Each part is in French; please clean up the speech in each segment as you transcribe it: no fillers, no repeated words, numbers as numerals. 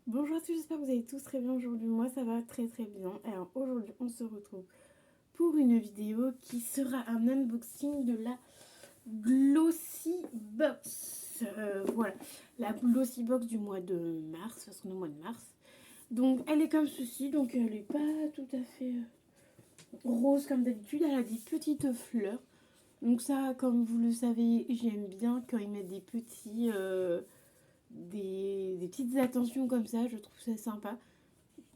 Bonjour à tous, j'espère que vous allez tous très bien aujourd'hui. Moi ça va très très bien. Alors aujourd'hui on se retrouve pour une vidéo qui sera un unboxing de la Glossy Box. Voilà, la Glossy Box du mois de mars, ça sera le mois de mars. Donc elle est comme ceci, donc elle n'est pas tout à fait rose comme d'habitude, elle a des petites fleurs. Donc ça, comme vous le savez, j'aime bien quand ils mettent des petites attentions comme ça, je trouve ça sympa.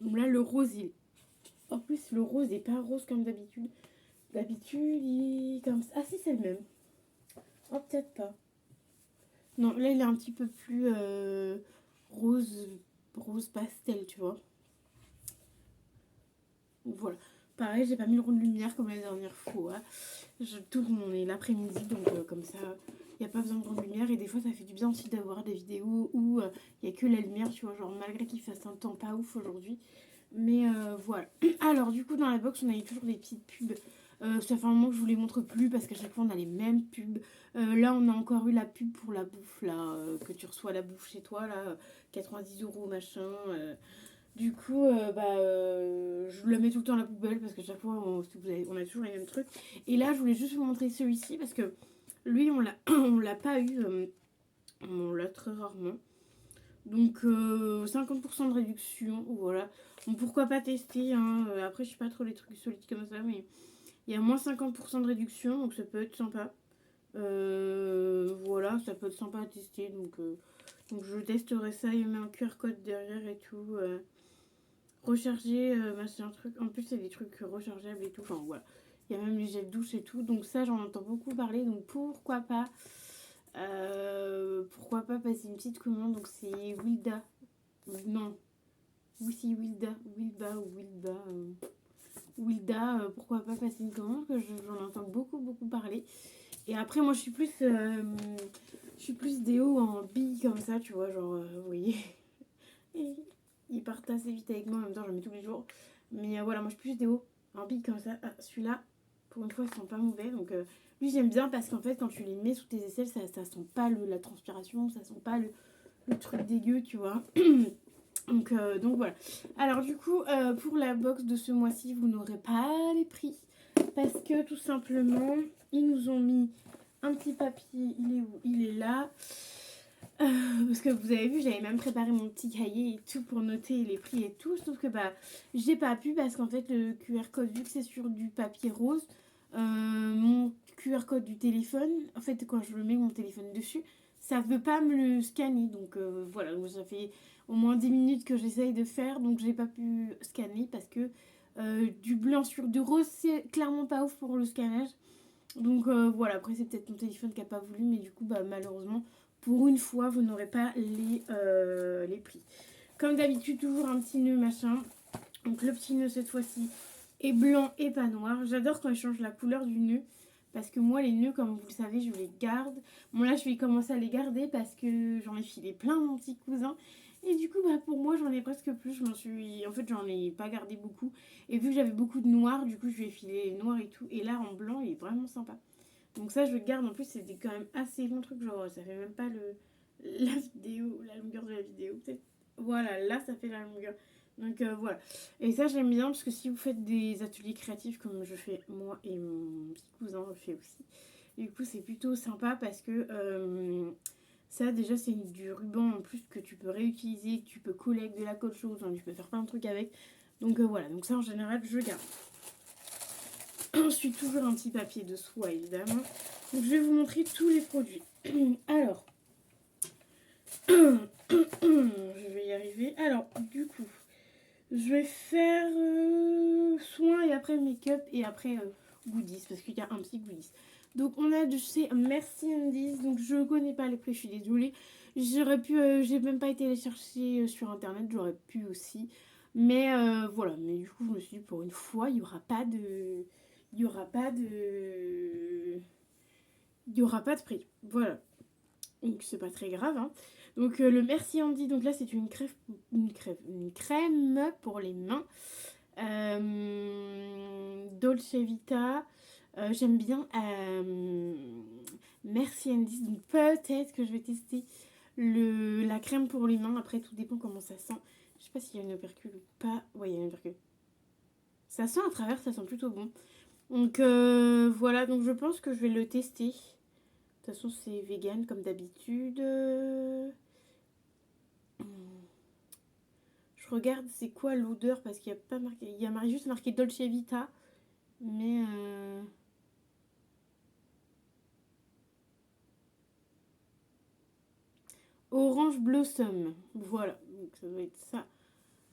Donc là, le rose, en plus, le rose n'est pas rose comme d'habitude. D'habitude, il est comme ça. Ah si, c'est le même. Oh, peut-être pas. Non, là, il est un petit peu plus rose, rose pastel, tu vois. Donc, voilà. Pareil, j'ai pas mis le rond de lumière comme la dernière fois. Je tourne, on est l'après-midi, donc comme ça, il n'y a pas besoin de grande lumière. Et des fois, ça fait du bien aussi d'avoir des vidéos où il n'y a que la lumière, tu vois. Genre, malgré qu'il fasse un temps pas ouf aujourd'hui. Mais voilà. Alors, du coup, dans la box, on a eu toujours des petites pubs. Ça fait un moment que je vous les montre plus parce qu'à chaque fois, on a les mêmes pubs. Là, on a encore eu la pub pour la bouffe, là, que tu reçois la bouffe chez toi, là, 90 € machin. Du coup, je le mets tout le temps à la poubelle parce qu'à chaque fois, on a toujours les mêmes trucs. Et là, je voulais juste vous montrer celui-ci parce que lui, on l'a on l'a pas eu. On l'a très rarement. Donc 50% de réduction, voilà. Bon, pourquoi pas tester, hein. Après, je suis pas trop les trucs solides comme ça, mais il y a moins 50% de réduction, donc ça peut être sympa. Voilà, ça peut être sympa à tester, donc je testerai ça. Il met un QR code derrière et tout. Recharger, machin, truc. En plus, c'est des trucs rechargeables et tout. Enfin, voilà. Il y a même les gels douche et tout. Donc ça, j'en entends beaucoup parler, donc pourquoi pas passer une petite commande. Donc c'est Wilda. Non, oui, si Wilda, pourquoi pas passer une commande, que j'en entends beaucoup parler. Et après, moi, je suis plus déo en billes comme ça, tu vois, genre, vous voyez. Et ils partent assez vite avec moi, en même temps, j'en mets tous les jours. Mais voilà, moi, je suis plus déo en billes comme ça. Ah, celui-là, pour une fois, ils sont pas mauvais. Donc, lui, j'aime bien parce qu'en fait, quand tu les mets sous tes aisselles, ça sent pas la transpiration, ça sent pas le truc dégueu, tu vois. Donc voilà. Alors du coup, pour la box de ce mois-ci, vous n'aurez pas les prix. Parce que tout simplement, ils nous ont mis un petit papier. Il est où? Il est là. Parce que vous avez vu, j'avais même préparé mon petit cahier et tout pour noter les prix et tout. Sauf que j'ai pas pu parce qu'en fait, le QR code, vu que c'est sur du papier rose, mon QR code du téléphone, en fait, quand je mets mon téléphone dessus, ça veut pas me le scanner. Donc voilà, donc ça fait au moins 10 minutes que j'essaye de faire, donc j'ai pas pu scanner parce que du blanc sur du rose, c'est clairement pas ouf pour le scannage. Donc voilà, après c'est peut-être mon téléphone qui a pas voulu, mais du coup, malheureusement, pour une fois, vous n'aurez pas les prix. Comme d'habitude, toujours un petit nœud machin. Donc le petit nœud cette fois-ci est blanc et pas noir. J'adore quand ils changent la couleur du nœud. Parce que moi, les nœuds, comme vous le savez, je les garde. Bon, là, je vais commencer à les garder parce que j'en ai filé plein à mon petit cousin. Et du coup, pour moi, j'en ai presque plus. En fait, j'en ai pas gardé beaucoup. Et vu que j'avais beaucoup de noir, du coup, je lui ai filé les noirs et tout. Et là, en blanc, il est vraiment sympa. Donc ça, je le garde. En plus, c'était quand même assez long truc. Genre, ça fait même pas la vidéo, la longueur de la vidéo. Peut-être. Voilà, là, ça fait la longueur. Donc voilà. Et ça, j'aime bien parce que si vous faites des ateliers créatifs comme je fais moi et mon petit cousin le fait aussi, du coup, c'est plutôt sympa parce que ça, déjà, c'est du ruban en plus que tu peux réutiliser, que tu peux coller avec de la colle chaude, tu peux faire plein de trucs avec. Donc voilà, donc ça, en général, je garde. Ensuite, toujours un petit papier de soie, évidemment. Donc, je vais vous montrer tous les produits. Alors, je vais y arriver. Alors, du coup, je vais faire soin et après make-up et après goodies parce qu'il y a un petit goodies. Donc, on a de chez Merci Andy's. Donc, je connais pas les prix, je suis désolée. J'aurais pu, j'ai même pas été les chercher sur internet, j'aurais pu aussi. Mais voilà, mais du coup, je me suis dit pour une fois, il y aura pas de. Il y aura pas de. Il n'y aura pas de prix. Voilà. Donc c'est pas très grave. Hein. Donc le Merci Andy, donc là c'est une crème pour les mains. Dolce Vita. J'aime bien Merci Andy. Donc peut-être que je vais tester la crème pour les mains. Après, tout dépend comment ça sent. Je sais pas s'il y a une opercule ou pas. Ouais, il y a une opercule. Ça sent à travers, ça sent plutôt bon. Donc voilà, donc je pense que je vais le tester. De toute façon, c'est vegan comme d'habitude. Je regarde c'est quoi l'odeur parce qu'il n'y a pas marqué. Il y a juste marqué Dolce Vita. Mais Orange Blossom. Voilà, donc ça doit être ça.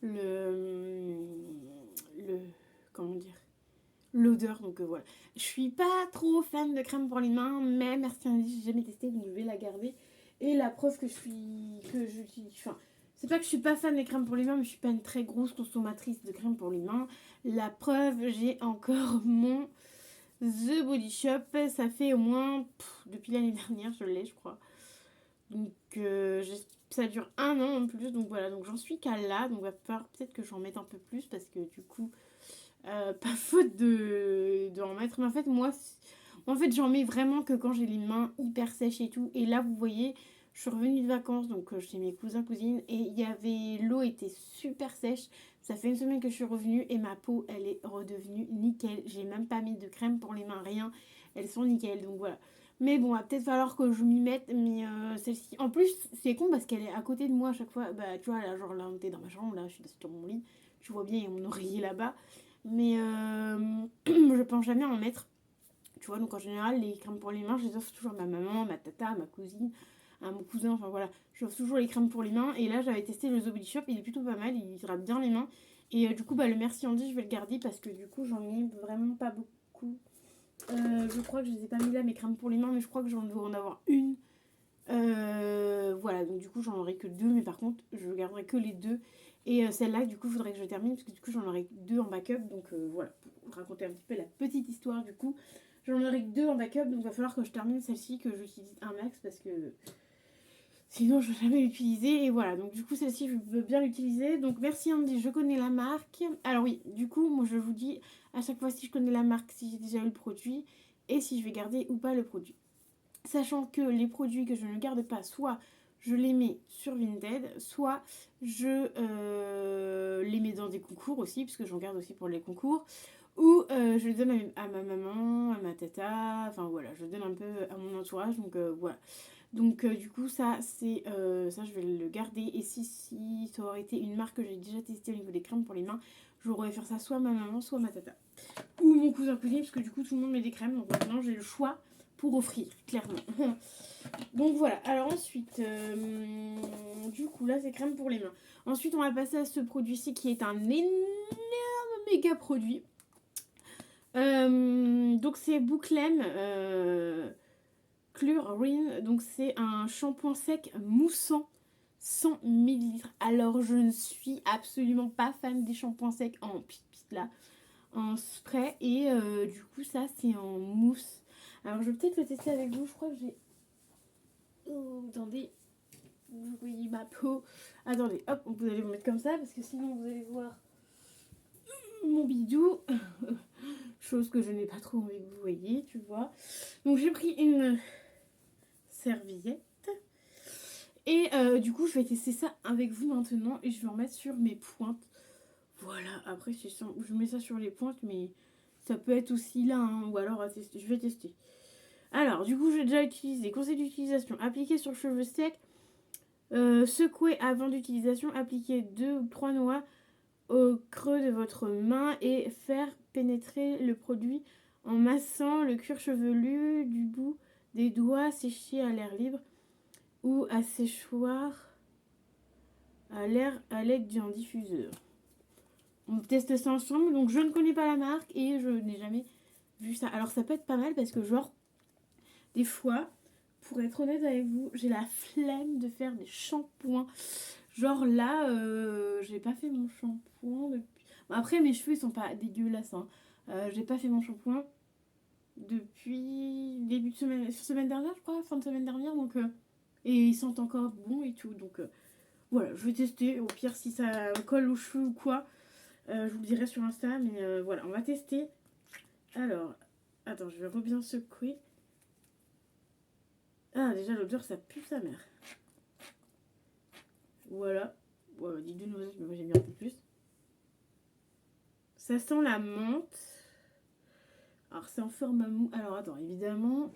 Le comment dire, l'odeur, donc voilà. Je suis pas trop fan de crème pour les mains, mais merci Andy, j'ai jamais testé, donc je vais la garder. Et la preuve que j'utilise, enfin, c'est pas que je suis pas fan des crèmes pour les mains, mais je suis pas une très grosse consommatrice de crème pour les mains. La preuve, j'ai encore mon The Body Shop, ça fait au moins, depuis l'année dernière, je l'ai, je crois. Donc ça dure 1 an en plus, donc voilà, donc j'en suis qu'à là, donc va falloir peut-être que j'en mette un peu plus parce que du coup, pas faute de en mettre, mais en fait j'en mets vraiment que quand j'ai les mains hyper sèches et tout, et là vous voyez, je suis revenue de vacances, donc chez mes cousins, cousines, et l'eau était super sèche, ça fait une semaine que je suis revenue, et ma peau, elle est redevenue nickel, j'ai même pas mis de crème pour les mains, rien, elles sont nickel, donc voilà. Mais bon, va peut-être falloir que je m'y mette, mais celle-ci, en plus, c'est con parce qu'elle est à côté de moi à chaque fois, bah tu vois, là, genre là, on était dans ma chambre, là, je suis sur mon lit, tu vois bien, il y a mon oreiller là-bas, mais je pense jamais en mettre. Tu vois, donc en général, les crèmes pour les mains, je les offre toujours à ma maman, ma tata, ma cousine, à mon cousin, enfin voilà. J'offre toujours les crèmes pour les mains. Et là, j'avais testé le The Body Shop, il est plutôt pas mal, il hydrate bien les mains. Et du coup, bah, le Merci Andy, je vais le garder parce que du coup, j'en ai vraiment pas beaucoup. Je crois que je les ai pas mis là, mes crèmes pour les mains, mais je crois que j'en dois en avoir une. Voilà, donc du coup, j'en aurai que 2, mais par contre, je garderai que les 2. Et celle-là, du coup, il faudrait que je termine, parce que du coup, j'en aurai 2 en backup. Donc voilà, pour raconter un petit peu la petite histoire, du coup, j'en aurai que 2 en backup. Donc il va falloir que je termine celle-ci, que j'utilise un max, parce que sinon, je ne vais jamais l'utiliser. Et voilà, donc du coup, celle-ci, je veux bien l'utiliser. Donc merci Andy, je connais la marque. Alors oui, du coup, moi, je vous dis à chaque fois si je connais la marque, si j'ai déjà eu le produit, et si je vais garder ou pas le produit. Sachant que les produits que je ne garde pas, soit je les mets sur Vinted, soit je les mets dans des concours aussi, parce que j'en garde aussi pour les concours, ou je les donne à ma maman, à ma tata, enfin voilà, je donne un peu à mon entourage, donc voilà. Donc du coup ça c'est ça je vais le garder, et si ça aurait été une marque que j'ai déjà testée au niveau des crèmes pour les mains, j'aurais faire ça soit à ma maman, soit à ma tata. Ou mon cousin cousine, parce que du coup tout le monde met des crèmes, donc maintenant j'ai le choix pour offrir, clairement. Donc voilà, alors ensuite, du coup là c'est crème pour les mains. Ensuite on va passer à ce produit-ci qui est un énorme méga produit. Donc c'est Bouclem Chlorine, donc c'est un shampoing sec moussant 100 ml. Alors je ne suis absolument pas fan des shampoings secs en pipit là, en spray, et du coup ça c'est en mousse. Alors je vais peut-être le tester avec vous, je crois que j'ai... Oh, attendez, vous voyez ma peau. Attendez, hop, vous allez vous mettre comme ça parce que sinon vous allez voir mon bidou. Chose que je n'ai pas trop envie que vous voyez, tu vois. Donc j'ai pris une serviette. Et du coup je vais tester ça avec vous maintenant et je vais en mettre sur mes pointes. Voilà, après je mets ça sur les pointes, mais ça peut être aussi là, hein, ou alors à tester. Je vais tester. Alors, du coup, j'ai déjà utilisé. Conseil d'utilisation. Appliquer sur cheveux secs. Secouer avant d'utilisation. Appliquer 2 ou 3 noix au creux de votre main et faire pénétrer le produit en massant le cuir chevelu du bout des doigts, sécher à l'air libre ou à séchoir à l'aide d'un diffuseur. On teste ça ensemble. Donc, je ne connais pas la marque et je n'ai jamais vu ça. Alors, ça peut être pas mal parce que, genre, des fois, pour être honnête avec vous, j'ai la flemme de faire des shampoings. Genre là, j'ai pas fait mon shampoing depuis... Bon, après, mes cheveux, ils sont pas dégueulasses. Hein. J'ai pas fait mon shampoing depuis début de semaine dernière, je crois, fin de semaine dernière. Donc, et ils sentent encore bon et tout. Donc, voilà, je vais tester. Au pire, si ça colle aux cheveux ou quoi, je vous le dirai sur Insta. Mais voilà, on va tester. Alors, attends, je vais bien secouer. Ah, déjà, l'odeur, ça pue sa mère. Voilà. Bon, elle m'a dit 2 noisettes, mais moi j'ai mis un peu plus. Ça sent la menthe. Alors c'est en forme mou. Alors attends, évidemment,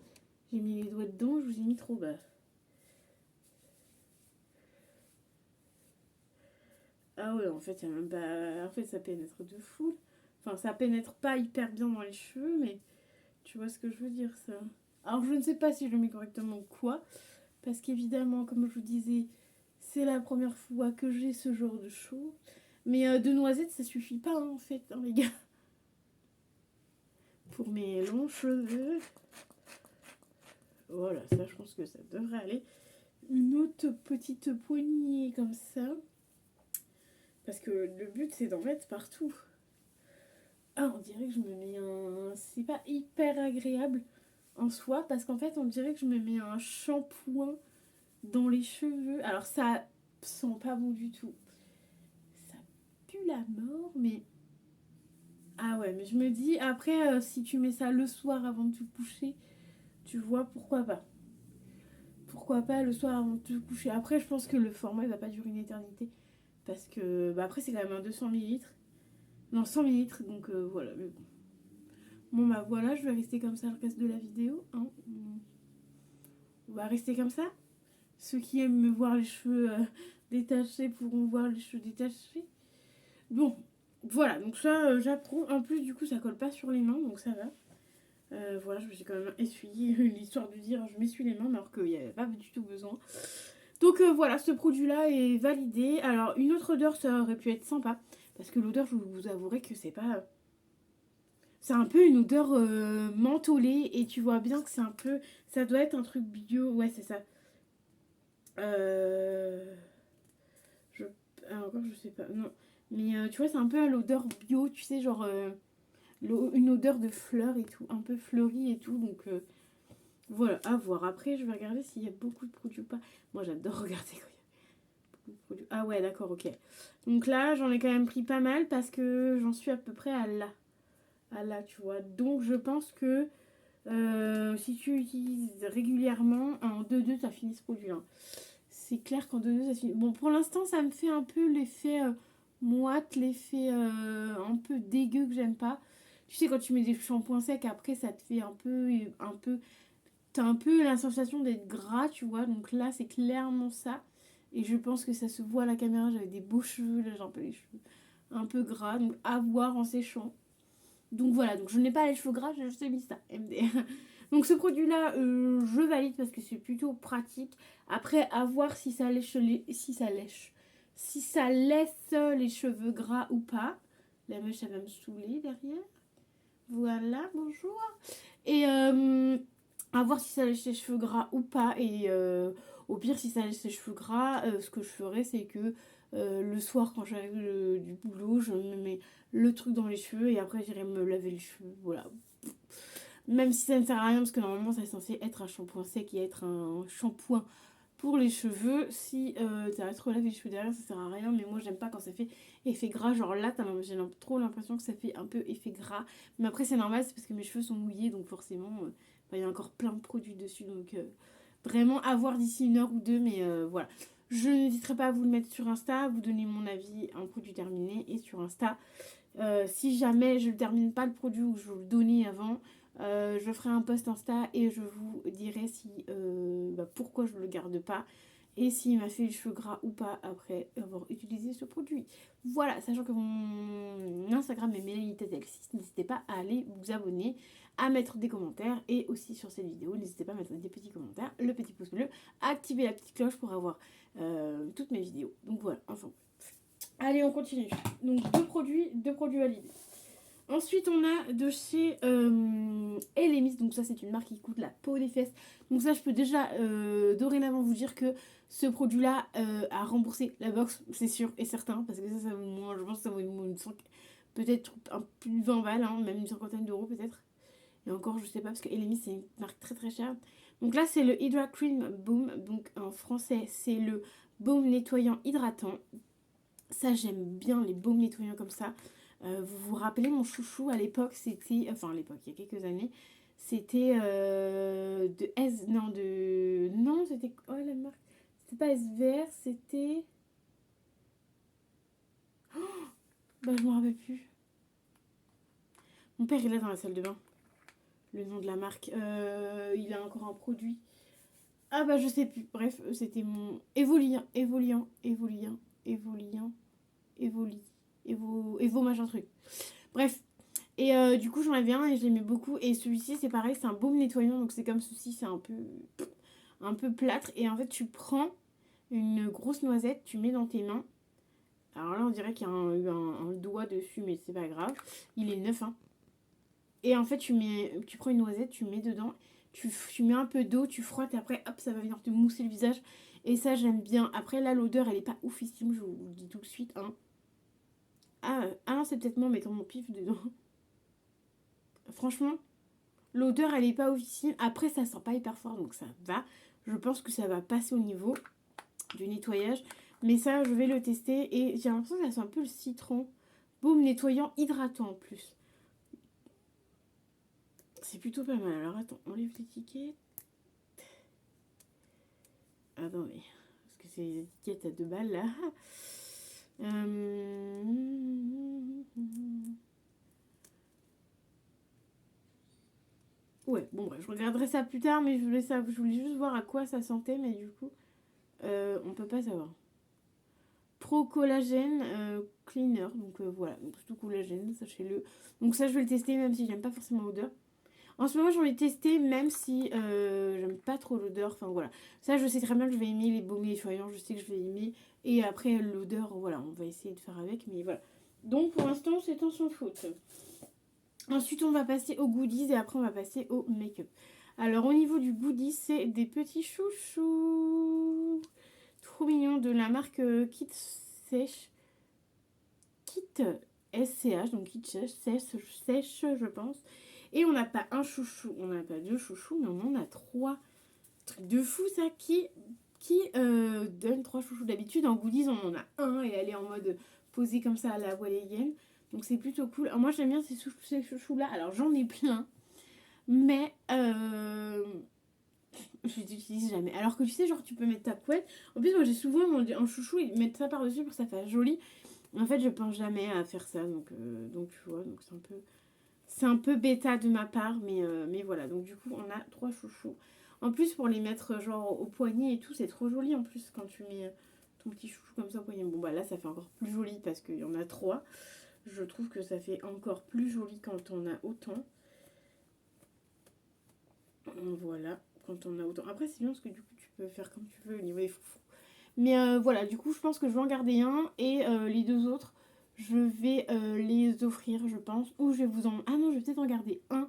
j'ai mis les doigts dedans, je vous ai mis trop bas. Ah ouais, en fait, il y a même pas... En fait, ça pénètre de fou. Enfin, ça pénètre pas hyper bien dans les cheveux, mais tu vois ce que je veux dire, ça. Alors, je ne sais pas si je le mets correctement ou quoi, parce qu'évidemment, comme je vous disais, c'est la première fois que j'ai ce genre de choses. Mais 2 noisettes, ça suffit pas, hein, en fait, hein, les gars. Pour mes longs cheveux. Voilà, ça, je pense que ça devrait aller. Une autre petite poignée comme ça. Parce que le but, c'est d'en mettre partout. Ah, on dirait que je me mets un... C'est pas hyper agréable en soi, parce qu'en fait, on dirait que je me mets un shampoing dans les cheveux. Alors, ça sent pas bon du tout. Ça pue la mort, mais... Ah ouais, mais je me dis, après, si tu mets ça le soir avant de te coucher, tu vois, pourquoi pas. Pourquoi pas le soir avant de te coucher. Après, je pense que le format, il va pas durer une éternité. Parce que, bah après, c'est quand même un 200 millilitres. Non, 100 millilitres, donc voilà. Mais bon, bah voilà, je vais rester comme ça le reste de la vidéo. Hein. On va rester comme ça. Ceux qui aiment me voir les cheveux détachés pourront voir les cheveux détachés. Bon, voilà, donc ça, j'approuve. En plus, du coup, ça colle pas sur les mains, donc ça va. Voilà, je me suis quand même essuyé l'histoire de dire je m'essuie les mains, alors qu'il n'y avait pas du tout besoin. Donc voilà, ce produit-là est validé. Alors, une autre odeur, ça aurait pu être sympa. Parce que l'odeur, je vous avouerai que c'est pas... C'est un peu une odeur mentholée. Et tu vois bien que c'est un peu... Ça doit être un truc bio. Ouais, c'est ça. Je... encore, je sais pas. Non. Mais tu vois, c'est un peu à l'odeur bio. Tu sais, genre... une odeur de fleurs et tout. Un peu fleurie et tout. Donc... voilà, à voir. Après, je vais regarder s'il y a beaucoup de produits ou pas. Moi, j'adore regarder quand il y a beaucoup de produits. Ah ouais, d'accord, ok. Donc là, j'en ai quand même pris pas mal parce que j'en suis à peu près à là. À là, tu vois. Donc, je pense que si tu utilises régulièrement, en 2-2, ça finit ce produit-là. C'est clair qu'en 2-2, ça finit. Bon, pour l'instant, ça me fait un peu l'effet moite, l'effet un peu dégueu que j'aime pas. Tu sais, quand tu mets des shampoings secs, après, ça te fait un peu t'as un peu la sensation d'être gras, tu vois. Donc là, c'est clairement ça. Et je pense que ça se voit à la caméra. J'avais des beaux cheveux. Là, j'ai un peu les cheveux un peu gras. Donc à voir en séchant. Donc voilà. Donc je n'ai pas les cheveux gras. J'ai juste mis ça. MD. Donc ce produit-là, je valide parce que c'est plutôt pratique. Après, à voir si ça lèche si ça laisse les cheveux gras ou pas. La mèche, elle va me saouler derrière. Voilà, bonjour. Et à voir si ça lèche les cheveux gras ou pas. Et au pire, si ça lèche les cheveux gras, ce que je ferais, c'est que le soir, quand j'arrive du boulot, je me mets le truc dans les cheveux et après, j'irai me laver les cheveux. Voilà. Même si ça ne sert à rien, parce que normalement, c'est censé être un shampoing sec et être un shampoing pour les cheveux. Si tu as trop lavé les cheveux derrière, ça sert à rien. Mais moi, j'aime pas quand ça fait effet gras. Genre là, j'ai trop l'impression que ça fait un peu effet gras. Mais après, c'est normal, c'est parce que mes cheveux sont mouillés. Donc forcément, il y a encore plein de produits dessus. Donc vraiment à voir d'ici 1 heure ou 2. Mais voilà. Je n'hésiterai pas à vous le mettre sur Insta, à vous donner mon avis, un produit terminé. Et sur Insta, si jamais je ne termine pas le produit ou que je vous le donnais avant, je ferai un post Insta et je vous dirai si pourquoi je ne le garde pas et s'il m'a fait les cheveux gras ou pas après avoir utilisé ce produit. Voilà, sachant que mon Instagram est MélaniTatalexis, n'hésitez pas à aller vous abonner, à mettre des commentaires et aussi sur cette vidéo, n'hésitez pas à mettre des petits commentaires, le petit pouce bleu, activer la petite cloche pour avoir toutes mes vidéos. Donc voilà, enfin. Allez, on continue. Donc deux produits validés. Ensuite, on a de chez Elemis. Donc ça, c'est une marque qui coûte la peau des fesses. Donc ça, je peux déjà dorénavant vous dire que ce produit-là a remboursé la box, c'est sûr et certain. Parce que ça moi, je pense que ça vaut peut-être plus de 20 balles, hein, même une cinquantaine d'euros peut-être. Et encore, je sais pas, parce que Elemis, c'est une marque très très chère. Donc là, c'est le Hydra Cream Boom. Donc en français, c'est le baume nettoyant hydratant. Ça, j'aime bien les baumes nettoyants comme ça. Vous vous rappelez, mon chouchou à l'époque, c'était... Enfin, à l'époque, il y a quelques années, c'était Non, c'était... Oh, la marque... C'était pas SVR, c'était... Bah je me rappelle plus. Mon père il est dans la salle de bain. Le nom de la marque. Il a encore un produit. Ah bah je sais plus. Bref, c'était mon Evo machin truc. Bref. Et du coup j'en avais un et je l'aimais beaucoup. Et celui-ci c'est pareil, c'est un baume nettoyant. Donc c'est comme ceci, c'est un peu plâtre. Et en fait tu prends une grosse noisette, tu mets dans tes mains. Alors là on dirait qu'il y a un doigt dessus mais c'est pas grave. Il est neuf hein. Et en fait tu prends une noisette, tu mets dedans. Tu mets un peu d'eau, tu frottes et après hop ça va venir te mousser le visage. Et ça j'aime bien. Après là l'odeur elle est pas oufissime, je vous le dis tout de suite. Hein. Ah non c'est peut-être moi mais quand mon pif dedans. Franchement, l'odeur elle est pas oufissime. Après ça sent pas hyper fort donc ça va. Je pense que ça va passer au niveau du nettoyage. Mais ça je vais le tester et j'ai l'impression que ça sent un peu le citron. Baume nettoyant hydratant en plus. C'est plutôt pas mal. Alors attends, on enlève l'étiquette. Attendez, parce que c'est les étiquettes à 2 balles là. Ouais, bon bref, je regarderai ça plus tard, mais je voulais juste voir à quoi ça sentait, mais du coup, on peut pas savoir. Pro collagène cleaner, donc voilà, donc c'est tout collagène, sachez-le. Donc ça, je vais le tester, même si j'aime pas forcément l'odeur. En ce moment, j'en ai testé, même si j'aime pas trop l'odeur. Enfin voilà. Ça, je sais très bien que je vais aimer les baumes nettoyants. Je sais que je vais aimer. Et après, l'odeur, voilà, on va essayer de faire avec. Mais voilà. Donc pour l'instant, c'est en sans faute. Ensuite, on va passer aux goodies et après, on va passer au make-up. Alors, au niveau du goodies, c'est des petits chouchous. Trop mignons de la marque Kit Sèche. Kit SCH, donc Kit Sèche, je pense. Et on n'a pas un chouchou, on n'a pas 2 chouchous, mais on en a 3. Truc de fou ça, qui donne 3 chouchous. D'habitude en goodies on en a un et elle est en mode posée comme ça à la Walligen. Donc c'est plutôt cool. Alors moi j'aime bien ces chouchous là. Alors j'en ai plein, mais je les utilise jamais. Alors que tu sais, genre tu peux mettre ta couette. En plus moi j'ai souvent un chouchou et mettre ça par dessus pour que ça fasse joli. En fait je pense jamais à faire ça, donc tu vois, donc c'est un peu bêta de ma part, mais voilà. Donc du coup, on a 3 chouchous. En plus, pour les mettre genre au poignet et tout, c'est trop joli en plus quand tu mets ton petit chouchou comme ça au poignet. Bon bah là, ça fait encore plus joli parce qu'il y en a 3. Je trouve que ça fait encore plus joli quand on a autant. Voilà, quand on a autant. Après, c'est bien parce que du coup, tu peux faire comme tu veux au niveau des foufous. Mais voilà, du coup, je pense que je vais en garder un et les 2 autres, je vais les offrir, je pense. Ou je vais vous en... Ah non, je vais peut-être en garder un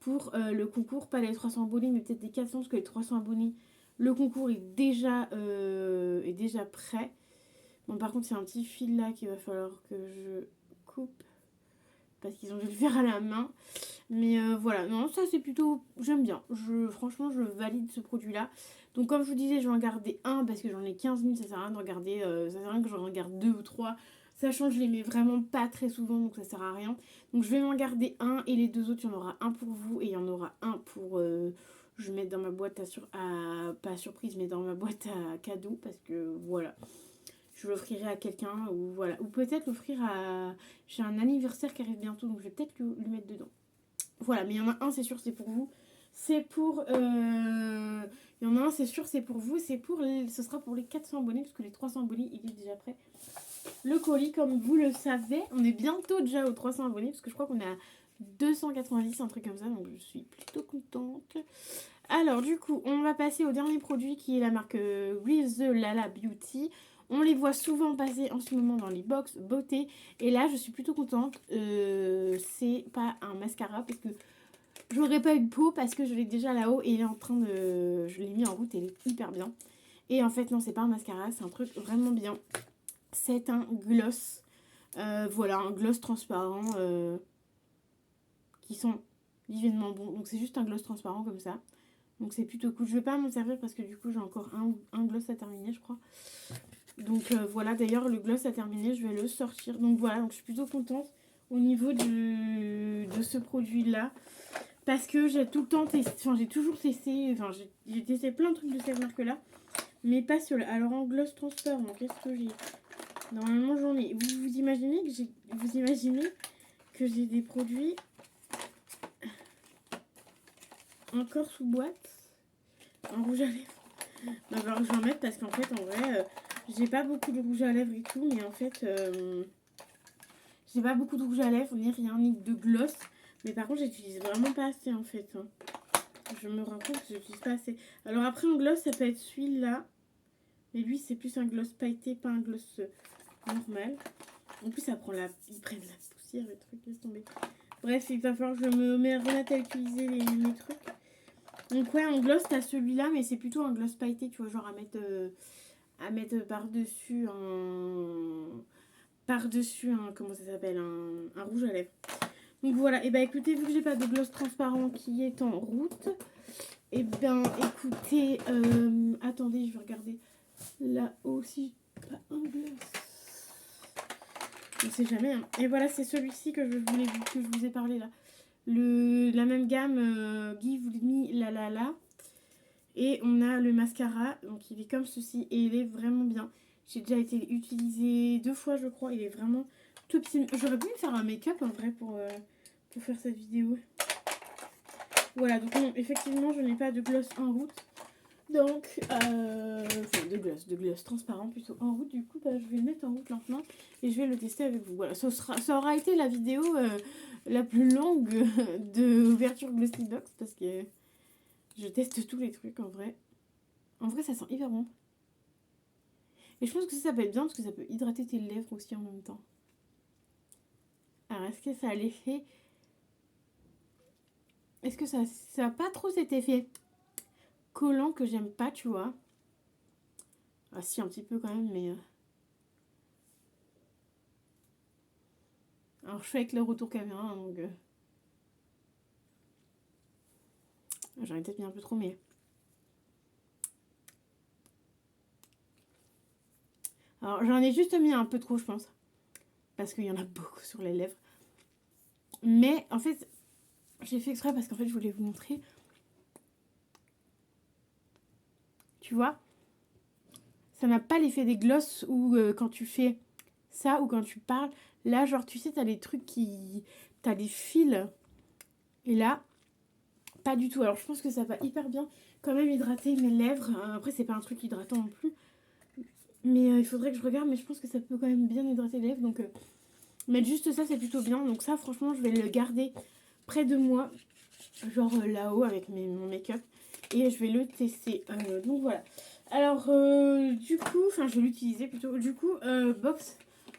pour le concours, pas les 300 abonnés, mais peut-être des 400, parce que les 300 abonnés, le concours est déjà prêt. Bon, par contre, c'est un petit fil là qu'il va falloir que je coupe, parce qu'ils ont dû le faire à la main. Mais voilà, non, ça c'est plutôt... J'aime bien. Franchement, je valide ce produit-là. Donc comme je vous disais, je vais en garder un, parce que j'en ai 15 000, ça sert à rien de regarder... ça sert à rien que j'en regarde 2 ou 3. Sachant que je les mets vraiment pas très souvent, donc ça sert à rien. Donc je vais m'en garder un et les 2 autres, il y en aura un pour vous et il y en aura un pour... je vais mettre dans ma boîte pas à surprise, mais dans ma boîte à cadeaux parce que voilà. Je l'offrirai à quelqu'un ou voilà. Ou peut-être l'offrir à... J'ai un anniversaire qui arrive bientôt, donc je vais peut-être lui mettre dedans. Voilà, mais il y en a un, c'est sûr, c'est pour vous. C'est pour... Il y en a un, c'est sûr, c'est pour vous. Ce sera pour les 400 abonnés, parce que les 300 abonnés, il est déjà prêt. Le colis, comme vous le savez, on est bientôt déjà aux 300 abonnés, parce que je crois qu'on est à 290, un truc comme ça, donc je suis plutôt contente. Alors du coup, on va passer au dernier produit qui est la marque With the Lala Beauty. On les voit souvent passer en ce moment dans les box beauté. Et là, je suis plutôt contente. C'est pas un mascara, parce que j'aurais pas eu de peau, parce que je l'ai déjà là-haut et il est en train de... Je l'ai mis en route et il est hyper bien. Et en fait, non, c'est pas un mascara, c'est un truc vraiment bien. C'est un gloss. Voilà, un gloss transparent qui sent divinement bon. Donc c'est juste un gloss transparent comme ça. Donc c'est plutôt cool. Je vais pas m'en servir parce que du coup j'ai encore un gloss à terminer, je crois. Donc voilà, d'ailleurs le gloss a terminé, je vais le sortir. Donc voilà, donc je suis plutôt contente au niveau de ce produit-là. Parce que j'ai tout le temps testé, enfin j'ai toujours testé, enfin j'ai testé plein de trucs de cette marque-là. Mais pas ceux-là. Alors en gloss transparent, qu'est-ce que j'ai? Normalement j'en ai. Vous imaginez que vous imaginez que j'ai des produits encore sous boîte en rouge à lèvres. Il va falloir que je vais en mette parce qu'en fait, en vrai, j'ai pas beaucoup de rouge à lèvres et tout, mais en fait, j'ai pas beaucoup de rouge à lèvres, ni rien, ni de gloss. Mais par contre, j'utilise vraiment pas assez en fait. Hein. Je me rends compte que j'utilise pas assez. Alors après, en gloss, ça peut être celui-là. Mais lui, c'est plus un gloss pailleté, pas un gloss normal. En plus, ça prend ils prennent la poussière, les trucs, laisse tomber. Bref, il va falloir que je me remette à utiliser mes trucs. Donc ouais, en gloss, t'as celui-là, mais c'est plutôt un gloss pailleté, tu vois, genre à mettre par-dessus un, comment ça s'appelle, un rouge à lèvres. Donc voilà, et bah écoutez, vu que j'ai pas de gloss transparent qui est en route, et ben écoutez, attendez, je vais regarder là aussi, pas un gloss. On sait jamais. Hein. Et voilà, c'est celui-ci que je vous ai parlé là. La même gamme Give Me La La La. Et on a le mascara, donc il est comme ceci et il est vraiment bien. J'ai déjà été utilisé 2 fois je crois, il est vraiment top. J'aurais pu me faire un make-up en vrai pour faire cette vidéo. Voilà, donc non, effectivement je n'ai pas de gloss en route. Donc, enfin de gloss transparent plutôt en route. Du coup, bah, je vais le mettre en route maintenant et je vais le tester avec vous. Voilà, ça aura été la vidéo la plus longue de ouverture Glossybox parce que je teste tous les trucs en vrai. En vrai, ça sent hyper bon. Et je pense que ça peut être bien parce que ça peut hydrater tes lèvres aussi en même temps. Alors, est-ce que ça a l'effet... Est-ce que ça a pas trop cet effet collant que j'aime pas, tu vois? Ah si, un petit peu quand même, mais... Alors, je fais avec le retour caméra, hein, donc... J'en ai peut-être mis un peu trop, mais... Alors, j'en ai juste mis un peu trop, je pense. Parce qu'il y en a beaucoup sur les lèvres. Mais, en fait, j'ai fait exprès parce qu'en fait, je voulais vous montrer... Tu vois, ça n'a pas l'effet des glosses où quand tu fais ça ou quand tu parles, là, genre, tu sais, t'as des trucs qui... T'as des fils. Et là, pas du tout. Alors, je pense que ça va hyper bien quand même hydrater mes lèvres. Après, c'est pas un truc hydratant non plus. Mais il faudrait que je regarde, mais je pense que ça peut quand même bien hydrater les lèvres. Donc, mettre juste ça, c'est plutôt bien. Donc ça, franchement, je vais le garder près de moi. Genre là-haut avec mon make-up. Et je vais le tester. Donc voilà. Alors, du coup, enfin, je vais l'utiliser plutôt. Du coup, box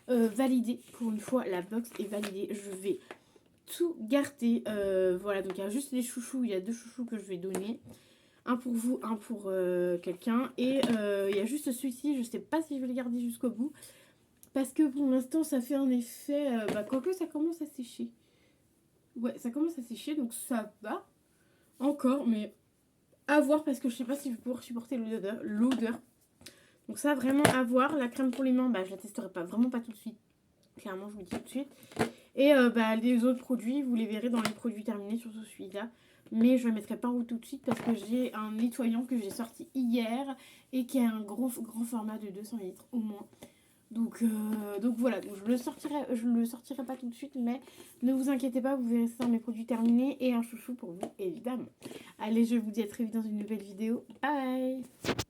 validée. Pour une fois, la box est validée. Je vais tout garder. Voilà, donc il y a juste les chouchous. Il y a 2 chouchous que je vais donner. Un pour vous, un pour quelqu'un. Et il y a juste celui-ci. Je sais pas si je vais le garder jusqu'au bout. Parce que pour l'instant, ça fait un effet... quoique ça commence à sécher. Ouais, ça commence à sécher, donc ça va. Encore, mais à voir parce que je sais pas si je vais pouvoir supporter l'odeur. Donc ça, vraiment à voir. La crème pour les mains, je la testerai pas, vraiment pas tout de suite. Clairement, je vous le dis tout de suite. Et les autres produits, vous les verrez dans les produits terminés, surtout celui-là. Mais je ne le mettrai pas en route tout de suite parce que j'ai un nettoyant que j'ai sorti hier et qui a un grand format de 200 litres au moins. Donc voilà, donc je le sortirai pas tout de suite, mais ne vous inquiétez pas, vous verrez ça dans mes produits terminés et un chouchou pour vous, évidemment. Allez, je vous dis à très vite dans une nouvelle vidéo. Bye bye.